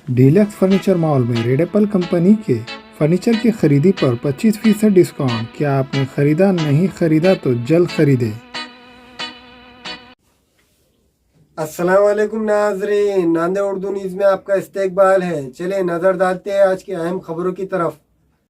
Deluxe furniture mall में red Apple company के furniture की खरीदी पर 25% डिस्काउंट। क्या आपने खरीदा नहीं खरीदा तो जल्द खरीदे। अस्सलाम वालेकुम नाजरीन, नांदेड़ उर्दू न्यूज में आपका इस्तकबाल है। चलिए नजर डालते हैं आज की अहम खबरों की तरफ।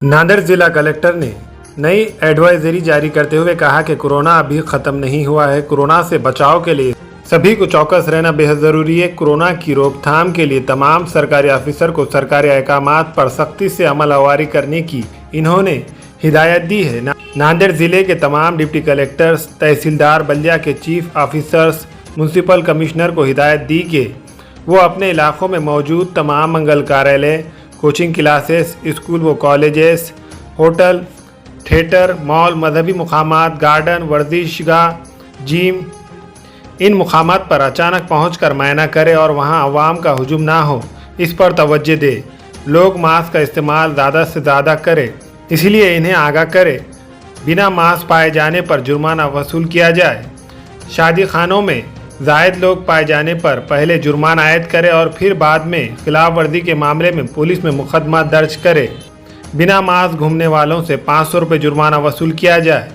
नांदेड़ जिला कलेक्टर ने नई एडवाइजरी जारी करते हुए कहा कि कोरोना अभी खत्म नहीं हुआ है। कोरोना से बचाव के लिए सभी को चौकस रहना बेहद जरूरी है। कोरोना की रोकथाम के लिए तमाम सरकारी ऑफिसर को सरकारी अहकामात पर सख्ती से अमल अवारी करने की इन्होंने हिदायत दी है। नांदेड़ जिले के तमाम डिप्टी कलेक्टर्स, तहसीलदार, बल्दिया के चीफ ऑफिसर्स, म्यूनसिपल कमिश्नर को हिदायत दी कि वो अपने इलाकों में मौजूद तमाम मंगल कार्यालय, कोचिंग क्लासेस, स्कूल व कॉलेजेस, होटल, थिएटर, मॉल, मजहबी मुकामात, गार्डन, वर्जिशगाह, जिम, इन मुकामात पर अचानक पहुंचकर मुआयना करे और वहां अवाम का हुजूम ना हो, इस पर तवज्जो दे। लोग मास्क का इस्तेमाल ज़्यादा से ज़्यादा करें, इसलिए इन्हें आगाह करे। बिना मास्क पाए जाने पर जुर्माना वसूल किया जाए। शादी खानों में जायद लोग पाए जाने पर पहले जुर्माना आयद करे और फिर बाद में खिलाफ वर्जी के मामले में पुलिस में मुकदमा दर्ज करे। बिना मास्क घूमने वालों से 500 रुपये जुर्माना वसूल किया जाए।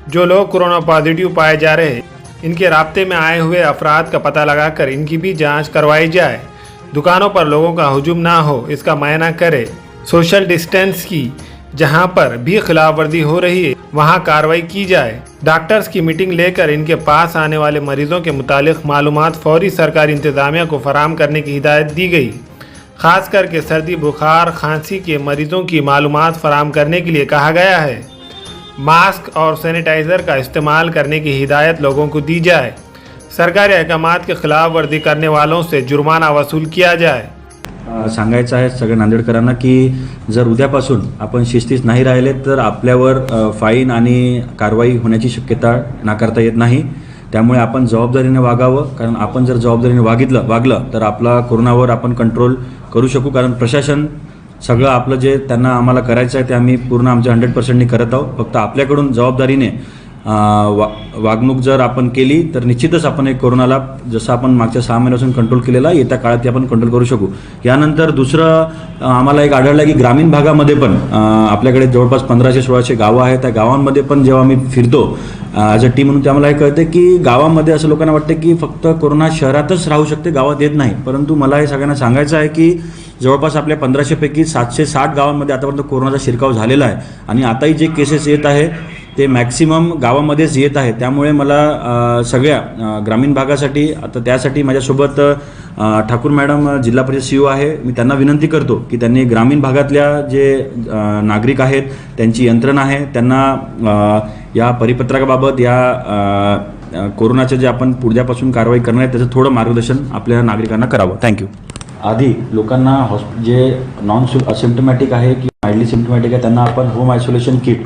जो लोग कोरोना पॉजिटिव पाए जा रहे हैं, इनके राब्ते में आए हुए अफराद का पता लगाकर इनकी भी जांच करवाई जाए। दुकानों पर लोगों का हुजूम ना हो, इसका मुआयना करे। सोशल डिस्टेंस की जहां पर भी खिलाफ वर्जी हो रही है वहां कार्रवाई की जाए। डॉक्टर्स की मीटिंग लेकर इनके पास आने वाले मरीजों के मुतालिक मालूमात फौरी सरकारी इंतजामिया को फराहम करने की हिदायत दी गई। खास करके सर्दी, बुखार, खांसी के मरीजों की मालूमात फराहम करने के लिए कहा गया है। मास्क और सैनिटाइज़र का इस्तेमाल करने की हिदायत लोगों को दी जाए। सरकारी अहकामात के खिलाफ वर्जी करने वालों से जुर्माना वसूल किया जाए। सांगायचं आहे सगळ्या नांदेडकरांना की जर उद्यापासून आपण शिस्तीत नाही राहिले तर आपल्यावर फाईन आणि कारवाई होण्याची शक्यता नाकारता येत नाही। त्यामुळे आपण जबाबदारीने वागावं, कारण आपण जर जबाबदारीने वागलं तर आपला कोरोनावर आपण कंट्रोल करू शकू। कारण प्रशासन सगळं आपलं जे त्यांना आम्हाला करायचं आहे ते आम्ही पूर्ण आमच्या 100% करत आहोत। फक्त आपल्याकडून जबाबदारीने वागणूक जर आपण केली तर निश्चितच आपण एक कोरोनाला जसं आपण मागच्या 6 महिन्यापासून कंट्रोल केलेला येत्या काळात आपण कंट्रोल करू शकू। यानंतर दुसरं आम्हाला एक आढळलं की ग्रामीण भागामध्ये पण आपल्याकडे जवळपास 1500-1600 गावं आहेत। त्या गावांमध्ये पण जेव्हा आम्ही फिरतो ॲज अ टीम म्हणून ते आम्हाला हे कळते की गावामध्ये असं लोकांना वाटतं की फक्त कोरोना शहरातच राहू शकते, गावात येत नाही। परंतु मला हे सगळ्यांना सांगायचं आहे की जवळपास आपल्या 1500 पैकी 760 गावांमध्ये आतापर्यंत कोरोनाचा शिरकाव झालेला आहे आणि आताही जे केसेस येत आहे ते मॅक्सिमम गावामध्येच येत आहे। त्यामुळे मला सगळ्या ग्रामीण भागासाठी आता त्यासाठी माझ्यासोबत ठाकूर मॅडम जिल्हा परिषद सीओ आहे, मी त्यांना विनंती करतो की त्यांनी ग्रामीण भागातल्या जे नागरिक आहेत, त्यांची यंत्रणा आहे, त्यांना या परिपत्रकाबाबत या कोरोनाचे जे आपण पुढच्यापासून कारवाई करणार आहे त्याचं थोडं मार्गदर्शन आपल्या नागरिकांना करावं। थँक्यू। आधी लोकांना जे नॉन असिम्प्टमॅटिक आहे की माइल्डली सिम्प्टमॅटिक आहे त्यांना आपण होम आयसोलेशन किट,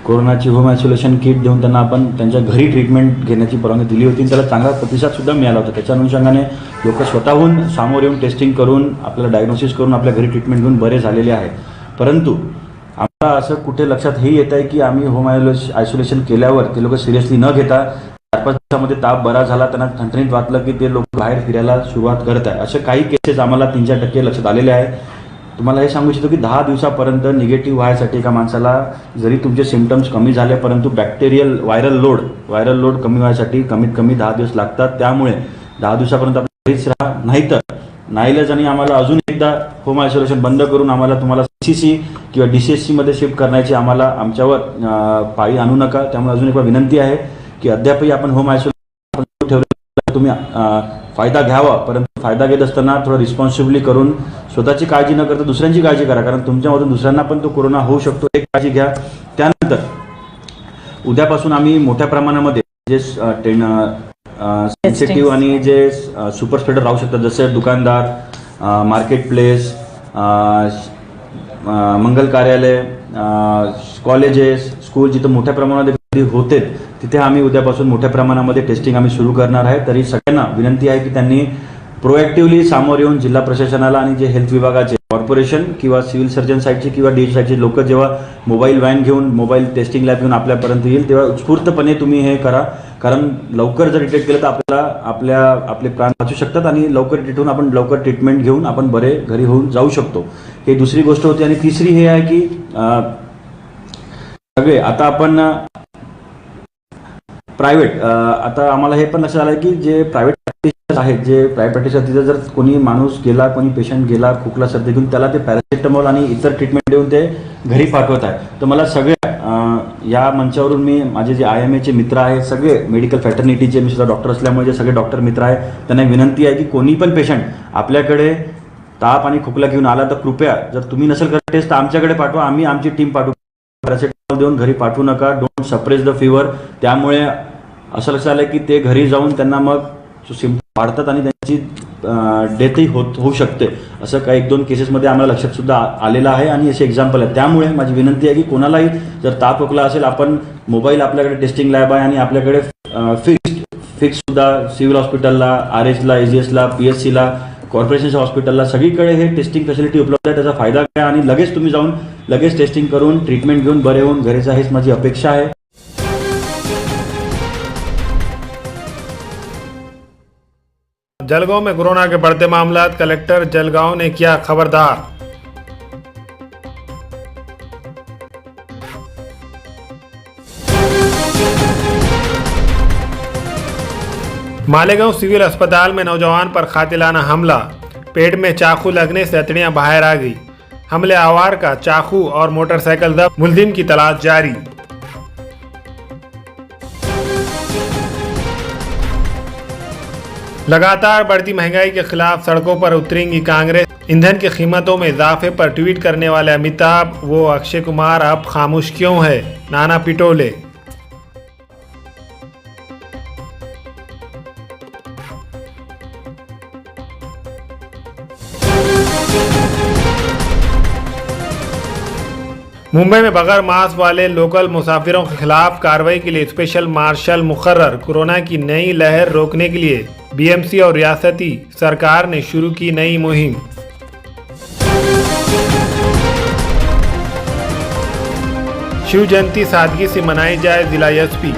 कोरोनाची होम आयसोलेशन किट देऊन त्यांना आपण त्यांच्या घरी ट्रीटमेंट घेण्याची परवानगी दिली होती। त्याला चांगला प्रतिसादसुद्धा मिळाला होता। त्याच्या अनुषंगाने लोक स्वतःहून सामोर येऊन टेस्टिंग करून आपल्याला डायग्नोसिस करून आपल्या घरी ट्रीटमेंट घेऊन बरे झालेले आहे। परंतु आम्हाला असं कुठे लक्षात हे येत आहे की आम्ही होम आयसोलेशन केल्यावर ते लोक सिरियसली न घेता 4-5 दिवसामध्ये ताप बरा झाला, त्यांना ठणठणीत वाटलं की ते लोक बाहेर फिरायला सुरुवात करत आहे। असे काही केसेस आम्हाला 3-4% लक्षात आलेले आहे। तुम्हाला हे सांगू इच्छितो की 10 दिवसापर्यंत निगेटिव्ह व्हायसाठी एका माणसाला जरी तुमचे सिम्पटम्स कमी झाले परंतु बॅक्टेरियल व्हायरल लोड कमी व्हायसाठी कमीत कमी 10 दिवस लागतात। त्यामुळे 10 दिवसापर्यंत आपण घरीच राहा, नाहीतर नाईलाजाने आम्हाला अजून एकदा होम आयसोलेशन बंद करून आम्हाला तुम्हाला CCC किंवा DCSC मध्ये शिफ्ट करण्याची आमच्यावर पाळी आणू नका। त्यामुळे अजून एक विनंती आहे की अद्यापही आपण होम आयसोलेशन ठेवलं, तुम्ही फायदा घ्यावा, परंतु फायदा घेत असताना थोडं रिस्पॉन्सिबली करून स्वतःची काळजी न करता दुसऱ्यांची काळजी करा, कारण तुमच्यामधून दुसऱ्यांना पण तो कोरोना होऊ शकतो, एक काळजी घ्या। त्यानंतर उद्यापासून आम्ही मोठ्या प्रमाणामध्ये जे सेन्सिटिव्ह आणि जे सुपर स्प्रेडर राहू शकतात जसे दुकानदार, मार्केट प्लेस, मंगल कार्यालय, कॉलेजेस, स्कूल जिथं मोठ्या प्रमाणामध्ये होते तिथे आम्ही उद्यापासून मोठ्या प्रमाणामध्ये टेस्टिंग आम्ही सुरू करणार आहे। तरी सगळ्यांना विनंती आहे की त्यांनी प्रोएक्टिव्हली सामोर येऊन जिल्हा प्रशासनाला आणि जे हेल्थ विभागाचे कॉर्पोरेशन किंवा सिव्हिल सर्जन साईडचे किंवा डी साईडचे लोक जेव्हा मोबाईल व्हॅन घेऊन मोबाईल टेस्टिंग लॅब घेऊन आपल्यापर्यंत येईल तेव्हा उत्स्फूर्तपणे तुम्ही हे करा, कारण लवकर जर डिटेक्ट केलं तर आपले प्राण वाचू शकतात आणि लवकर डिटेक्ट होऊन आपण लवकर ट्रीटमेंट घेऊन आपण बरे घरी होऊन जाऊ शकतो. ही दुसरी गोष्ट होती. आणि तिसरी हे आहे की सगळे आता आपण प्रायव्हेट आता आम्हाला हे पण लक्षात आलं की जे प्रायव्हेट प्रॅक्टिशनर्स आहेत, जे प्रायव्हेट प्रॅक्टिशनर तिथं जर कोणी माणूस गेला, कोणी पेशंट गेला खोकला सर्दी घेऊन, त्याला ते पॅरासिटामॉल आणि इतर ट्रीटमेंट देऊन ते घरी पाठवत आहे. तर मला सगळ्या या मंचावरून मी माझे जे IMAचे मित्र आहेत, सगळे मेडिकल फॅटर्निटीचे, मी सुद्धा डॉक्टर असल्यामुळे जे सगळे डॉक्टर मित्र आहेत त्यांना विनंती आहे की कोणी पण पेशंट आपल्याकडे ताप आणि खोकला घेऊन आला तर कृपया जर तुम्ही नसेल करत टेस्ट तर आमच्याकडे पाठवा, आम्ही आमची टीम पाठवू. पॅरासिटामॉल देऊन घरी पाठवू नका. Don't suppress the fever. त्यामुळे असं लक्षात आलं की ते घरी जाऊन त्यांना मग सिम्पटम वाढतात आणि त्यांची डेथही होऊ शकते. असं काही 1-2 केसेसमध्ये आम्हाला लक्षात सुद्धा आलेलं आहे आणि असे एक्झाम्पल आहे. त्यामुळे माझी विनंती आहे की कोणालाही जर ताप खोकला असेल, आपण मोबाईल आपल्याकडे टेस्टिंग लॅब आहे आणि आपल्याकडे फिक्स सुद्धा सिव्हिल हॉस्पिटलला, RHला, AGSला, PSCला, कॉर्पोरेशनच्या हॉस्पिटलला सगळीकडे हे टेस्टिंग फॅसिलिटी उपलब्ध आहे. त्याचा फायदा घ्या आणि लगेच तुम्ही जाऊन लगेच टेस्टिंग करून ट्रीटमेंट घेऊन बरे होऊन घरी जा, हीच माझी अपेक्षा आहे. जलगांव में कोरोना के बढ़ते मामलात, कलेक्टर जलगांव ने किया खबरदार. मालेगांव सिविल अस्पताल में नौजवान पर कातिलाना हमला, पेट में चाकू लगने से हथेलियां बाहर आ गई. हमले आवार का चाकू और मोटरसाइकिल जब्त, मुलजिम की तलाश जारी. लगातार बढ़ती महंगाई के खिलाफ सड़कों पर उतरेंगी कांग्रेस. ईंधन की कीमतों में इजाफे पर ट्वीट करने वाले अमिताभ वो अक्षय कुमार अब खामोश क्यों है, नाना पिटोले. मुंबई में बगैर मास्क वाले लोकल मुसाफिरों के खिलाफ कार्रवाई के लिए स्पेशल मार्शल मुकर्रर. कोरोना की नई लहर रोकने के लिए BMC और रियासती सरकार ने शुरू की नई मुहिम. शिव जयंती सादगी से मनाई जाए, जिला SP.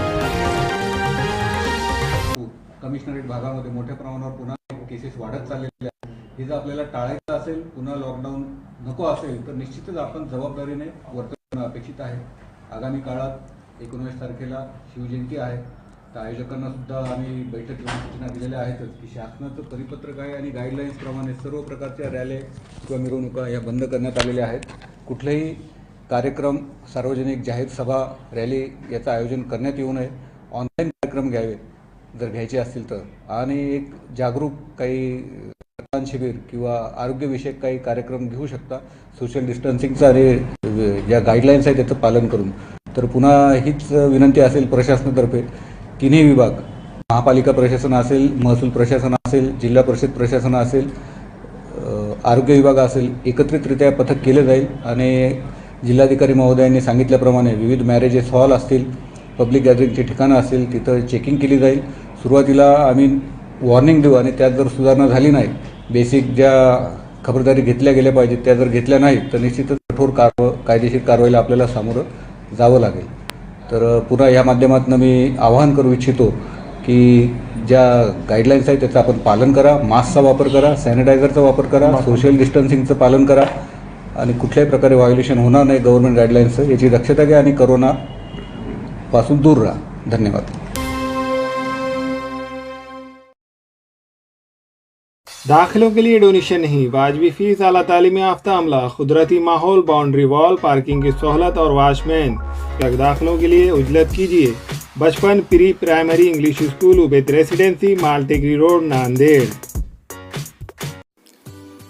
कमिशनरेट भागामध्ये मोठ्या प्रमाणावर पुन्हा केसेस वाढत चाललेल्या आहेत. हे जर आपल्याला टाळायचं असेल, पुन्हा लॉकडाऊन नको असेल, तर निश्चितच आपण जबाबदारीने वर्तन अपेक्षित आहे. आगामी काळात 19 तारखेला शिवजयंती आहे. तर आयोजकांना सुद्धा आम्ही बैठक घेऊन सूचना दिलेल्या आहेतच की शासनाचं परिपत्रक आहे आणि गाईडलाईन्सप्रमाणे सर्व प्रकारच्या रॅली किंवा मिरवणुका या बंद करण्यात आलेल्या आहेत. कुठलेही कार्यक्रम, सार्वजनिक जाहीर सभा, रॅली याचं आयोजन करण्यात येऊ नये. ऑनलाईन कार्यक्रम घ्यावे जर घ्यायचे असतील तर. आणि एक जागरूक काही रक्तदान शिबिर किंवा आरोग्यविषयक काही कार्यक्रम घेऊ शकता सोशल डिस्टन्सिंगचं आणि ज्या गाईडलाईन्स आहेत त्याचं पालन करून. तर पुन्हा हीच विनंती असेल प्रशासनातर्फे, तिन्ही विभाग, महापालिका प्रशासन असेल, महसूल प्रशासन असेल, जिल्हा परिषद प्रशासन असेल, आरोग्य विभाग असेल, एकत्रितरित्या पथक केले जाईल आणि जिल्हाधिकारी महोदयांनी सांगितल्याप्रमाणे विविध मॅरेजेस हॉल असतील, पब्लिक गॅदरिंगची ठिकाणं असतील, तिथं चेकिंग केली जाईल. सुरुवातीला आम्ही वॉर्निंग देऊ आणि त्यात जर सुधारणा झाली नाही, बेसिक ज्या खबरदारी घेतल्या गेल्या पाहिजेत त्या जर घेतल्या नाहीत तर निश्चितच कठोर कायदेशीर कारवाईला आपल्याला सामोरं जावं लागेल. तर पुन्हा या माध्यमातून मी आवाहन करू इच्छितो की ज्या गाईडलाईन्स आहेत त्याचं आपण पालन करा, मास्कचा वापर करा, सॅनिटायझरचा वापर करा, सोशल डिस्टन्सिंगचं पालन करा आणि कुठल्याही प्रकारे व्हायोलेशन होणार नाही गव्हर्नमेंट गाईडलाईन्सचं याची दक्षता घ्या आणि कोरोनापासून दूर राहा. धन्यवाद. दाखिलों के लिए डोनेशन नहीं, वाजबी फीस, आला तालीम याफ्ता अमला, कुदरती माहौल, बाउंड्री वॉल, पार्किंग की सहूलत और वॉचमैन. दाखिलों के लिए उजलत कीजिए. Bachpan pre primary English school, Ubaid residency, Maltekri road, Nanded.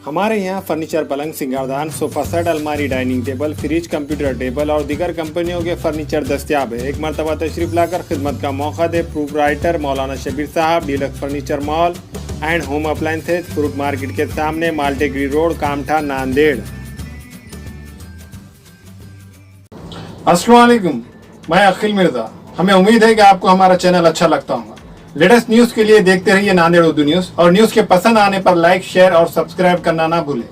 हमारे यहाँ फर्नीचर, पलंग, सिंगारदान, सोफा सेट, अलमारी, dining table, fridge, computer table और दीगर कंपनियों के फर्नीचर दस्तियाब है. एक मरतबा तशरीफ लाकर खिदमत का मौका दे. प्रोपराइटर मौलाना शबीर साहब, deluxe furniture mall and home appliances, fruit market के सामने, मालटेकरी रोड, कामठा, नांदेड़. अस्सलाम वालेकुम, मैं अखिल मिर्जा. हमें उम्मीद है कि आपको हमारा चैनल अच्छा लगता होगा. लेटेस्ट न्यूज के लिए देखते रहिए नांदेड़ उर्दू न्यूज और न्यूज के पसंद आने पर लाइक, शेयर और सब्सक्राइब करना ना भूलें.